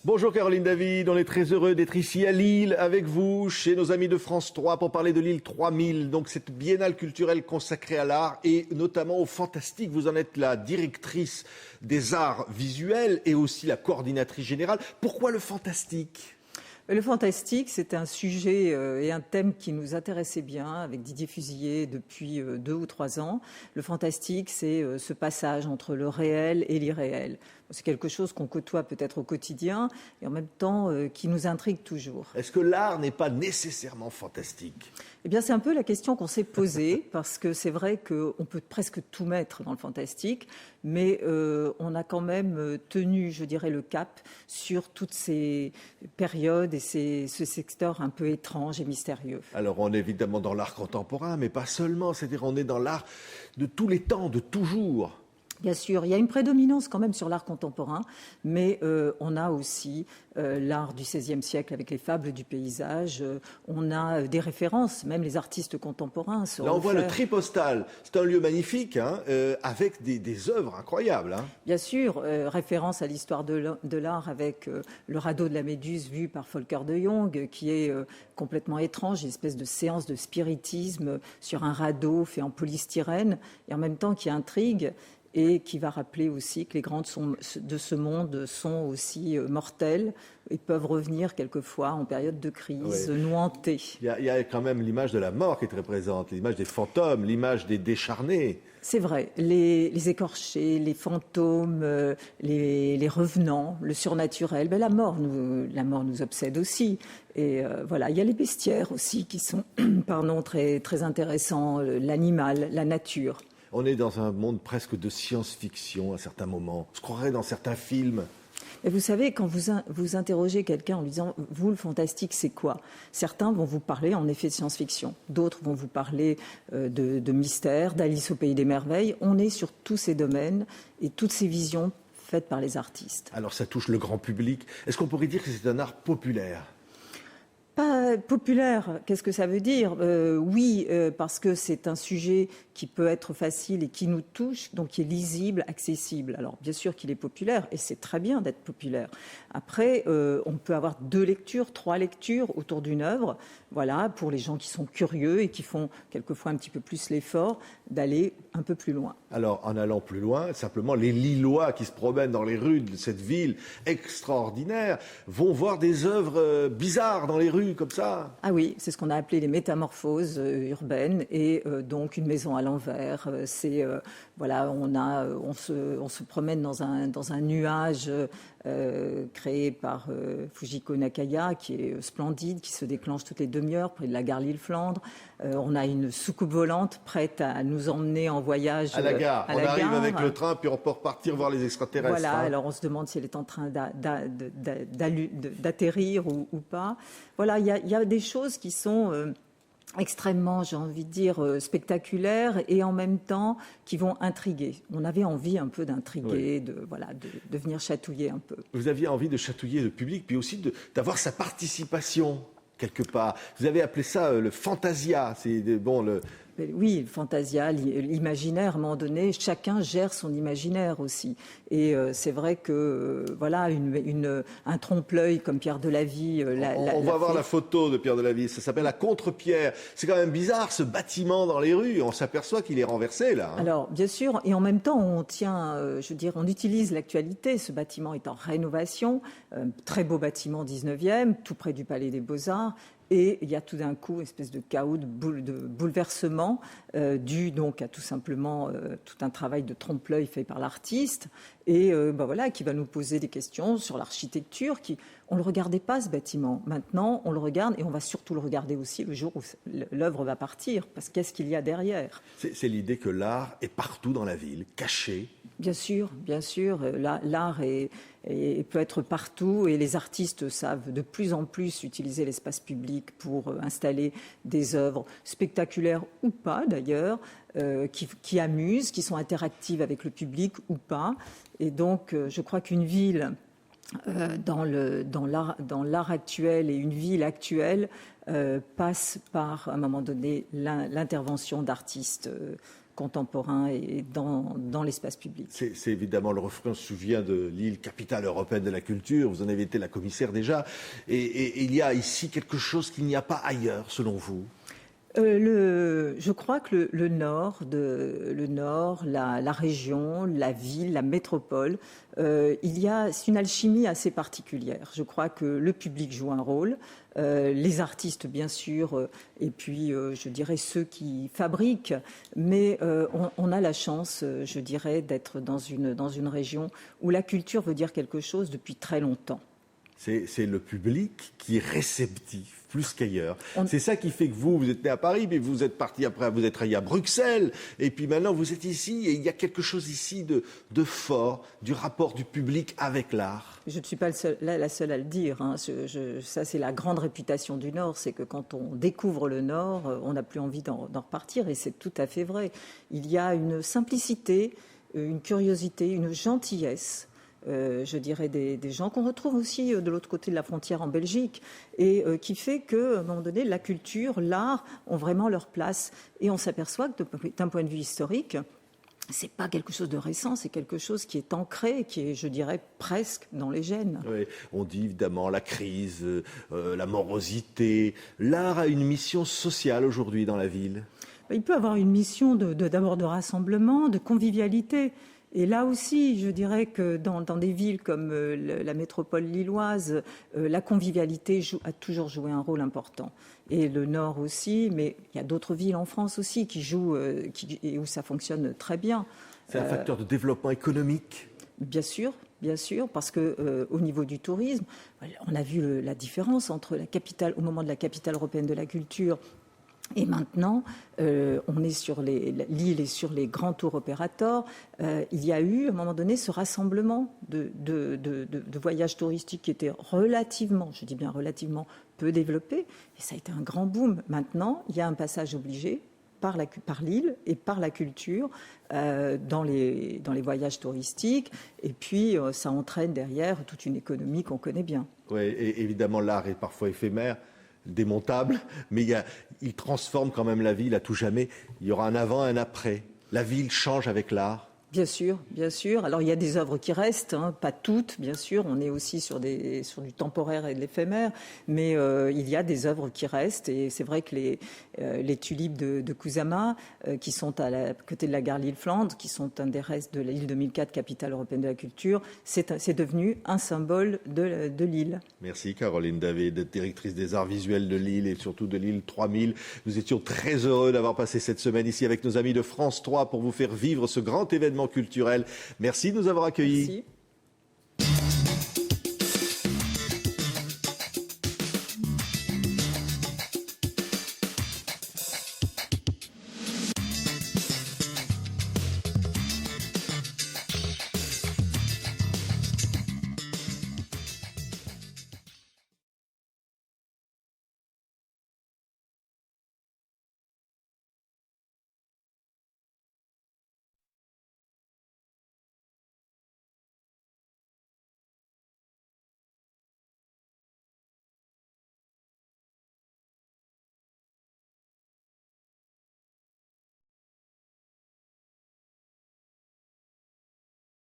Bonjour Caroline David, on est très heureux d'être ici à Lille avec vous, chez nos amis de France 3 pour parler de Lille 3000, donc cette biennale culturelle consacrée à l'art et notamment au fantastique. Vous en êtes la directrice des arts visuels et aussi la coordinatrice générale. Pourquoi le fantastique ? Le fantastique, c'est un sujet et un thème qui nous intéressait bien avec Didier Fusilier depuis 2 ou 3 ans. Le fantastique, c'est ce passage entre le réel et l'irréel. C'est quelque chose qu'on côtoie peut-être au quotidien et en même temps qui nous intrigue toujours. Est-ce que l'art n'est pas nécessairement fantastique ? Eh bien, c'est un peu la question qu'on s'est posée parce que c'est vrai qu'on peut presque tout mettre dans le fantastique, mais on a quand même tenu, je dirais, le cap sur toutes ces périodes et ce secteur un peu étrange et mystérieux. Alors on est évidemment dans l'art contemporain, mais pas seulement, c'est-à-dire on est dans l'art de tous les temps, de toujours. Bien sûr, il y a une prédominance quand même sur l'art contemporain, mais on a aussi l'art du XVIe siècle avec les fables du paysage. On a des références, même les artistes contemporains. Là, on voit le Tripostal. C'est un lieu magnifique, avec des œuvres incroyables. Bien sûr, référence à l'histoire de l'art avec le radeau de la Méduse vu par Volker de Jong, qui est complètement étrange, une espèce de séance de spiritisme sur un radeau fait en polystyrène, et en même temps qui intrigue. Et qui va rappeler aussi que les grands de ce monde sont aussi mortels et peuvent revenir quelquefois en période de crise, nouantés. Il y a quand même l'image de la mort qui est très présente, l'image des fantômes, l'image des décharnés. C'est vrai, les écorchés, les fantômes, les revenants, le surnaturel, la mort nous obsède aussi. Et voilà, il y a les bestiaires aussi qui sont très, très intéressants, l'animal, la nature. On est dans un monde presque de science-fiction à certains moments. On se croirait dans certains films. Et vous savez, quand vous interrogez quelqu'un en lui disant « vous, le fantastique, c'est quoi ?» Certains vont vous parler en effet de science-fiction. D'autres vont vous parler de mystère, d'Alice au pays des merveilles. On est sur tous ces domaines et toutes ces visions faites par les artistes. Alors ça touche le grand public. Est-ce qu'on pourrait dire que c'est un art populaire ? Pas populaire, qu'est-ce que ça veut dire ? Oui, parce que c'est un sujet qui peut être facile et qui nous touche, donc qui est lisible, accessible. Alors bien sûr qu'il est populaire, et c'est très bien d'être populaire. Après, on peut avoir 2 lectures, 3 lectures autour d'une œuvre, voilà, pour les gens qui sont curieux et qui font quelquefois un petit peu plus l'effort d'aller un peu plus loin. Alors, en allant plus loin, simplement, les Lillois qui se promènent dans les rues de cette ville extraordinaire vont voir des œuvres bizarres dans les rues, comme ça. Ah oui, c'est ce qu'on a appelé les métamorphoses urbaines, et donc une maison à l'envers. Voilà, on se promène dans un nuage créé par Fujiko Nakaya, qui est splendide, qui se déclenche toutes les demi-heures près de la gare Lille-Flandre. On a une soucoupe volante prête à nous emmener en voyage à la gare. On arrive avec le train, puis on peut repartir voir les extraterrestres. Voilà, alors on se demande si elle est en train d'atterrir ou pas. Voilà, il y a des choses qui sont extrêmement, j'ai envie de dire, spectaculaires et en même temps qui vont intriguer. On avait envie un peu d'intriguer, de venir chatouiller un peu. Vous aviez envie de chatouiller le public, puis aussi d'avoir sa participation quelque part. Vous avez appelé ça le fantasia. Oui, le fantasia, l'imaginaire, à un moment donné, chacun gère son imaginaire aussi. Et c'est vrai que, voilà, un trompe-l'œil comme Pierre Delavie... on va voir la photo de Pierre Delavie, ça s'appelle la Contre-Pierre. C'est quand même bizarre, ce bâtiment dans les rues, on s'aperçoit qu'il est renversé, là. Alors, bien sûr, et en même temps, on utilise l'actualité. Ce bâtiment est en rénovation, très beau bâtiment 19e, tout près du Palais des Beaux-Arts. Et il y a tout d'un coup une espèce de chaos, de bouleversement dû donc à tout simplement tout un travail de trompe-l'œil fait par l'artiste et qui va nous poser des questions sur l'architecture. On ne le regardait pas, ce bâtiment. Maintenant, on le regarde et on va surtout le regarder aussi le jour où l'œuvre va partir, parce qu'est-ce qu'il y a derrière ? C'est l'idée que l'art est partout dans la ville, caché. Bien sûr. L'art peut être partout et les artistes savent de plus en plus utiliser l'espace public pour installer des œuvres spectaculaires ou pas d'ailleurs, qui amusent, qui sont interactives avec le public ou pas. Et donc, je crois qu'une ville dans l'art actuel et une ville actuelle passe par, à un moment donné, l'intervention d'artistes contemporain et dans l'espace public. C'est évidemment le refrain, on se souvient de Lille, capitale européenne de la culture, vous en avez été la commissaire déjà, et il y a ici quelque chose qu'il n'y a pas ailleurs, selon vous? Je crois que le nord, la région, la ville, la métropole, c'est une alchimie assez particulière. Je crois que le public joue un rôle, les artistes bien sûr, et puis je dirais ceux qui fabriquent, mais on a la chance, je dirais, d'être dans une région où la culture veut dire quelque chose depuis très longtemps. C'est le public qui est réceptif, plus qu'ailleurs. C'est ça qui fait que vous êtes né à Paris, mais vous êtes parti après, vous êtes allé à Bruxelles, et puis maintenant vous êtes ici, et il y a quelque chose ici de fort, du rapport du public avec l'art. Je ne suis pas la seule à le dire. Hein. Ça, c'est la grande réputation du Nord, c'est que quand on découvre le Nord, on n'a plus envie d'en repartir, et c'est tout à fait vrai. Il y a une simplicité, une curiosité, une gentillesse. Je dirais des gens qu'on retrouve aussi de l'autre côté de la frontière en Belgique et qui fait qu'à un moment donné, la culture, l'art ont vraiment leur place. Et on s'aperçoit que d'un point de vue historique, c'est pas quelque chose de récent, c'est quelque chose qui est ancré, qui est, je dirais, presque dans les gènes. Oui, on dit évidemment la crise, la morosité. L'art a une mission sociale aujourd'hui dans la ville. Il peut avoir une mission d'abord de rassemblement, de convivialité. Et là aussi, je dirais que dans des villes comme la métropole lilloise, la convivialité a toujours joué un rôle important. Et le Nord aussi, mais il y a d'autres villes en France aussi qui jouent et où ça fonctionne très bien. C'est un facteur de développement économique. Bien sûr, parce que au niveau du tourisme, on a vu la différence entre la capitale, au moment de la capitale européenne de la culture. Et maintenant, on est sur l'île et sur les grands tours opérateurs. Il y a eu, à un moment donné, ce rassemblement de voyages touristiques qui était relativement, je dis bien relativement, peu développé. Et ça a été un grand boom. Maintenant, il y a un passage obligé par l'île et par la culture dans les voyages touristiques. Et puis, ça entraîne derrière toute une économie qu'on connaît bien. Oui, et évidemment, l'art est parfois éphémère, démontable, mais il transforme quand même la ville à tout jamais. Il y aura un avant, un après. La ville change avec l'art. Bien sûr. Alors il y a des œuvres qui restent, hein, pas toutes, bien sûr. On est aussi sur du temporaire et de l'éphémère, mais il y a des œuvres qui restent. Et c'est vrai que les tulipes de Kusama, qui sont à côté de la gare Lille-Flandre, qui sont un des restes de l'île 2004, capitale européenne de la culture, c'est devenu un symbole de l'île. Merci Caroline David, directrice des arts visuels de Lille et surtout de Lille 3000. Nous étions très heureux d'avoir passé cette semaine ici avec nos amis de France 3 pour vous faire vivre ce grand événement culturel. Merci de nous avoir accueillis. Merci.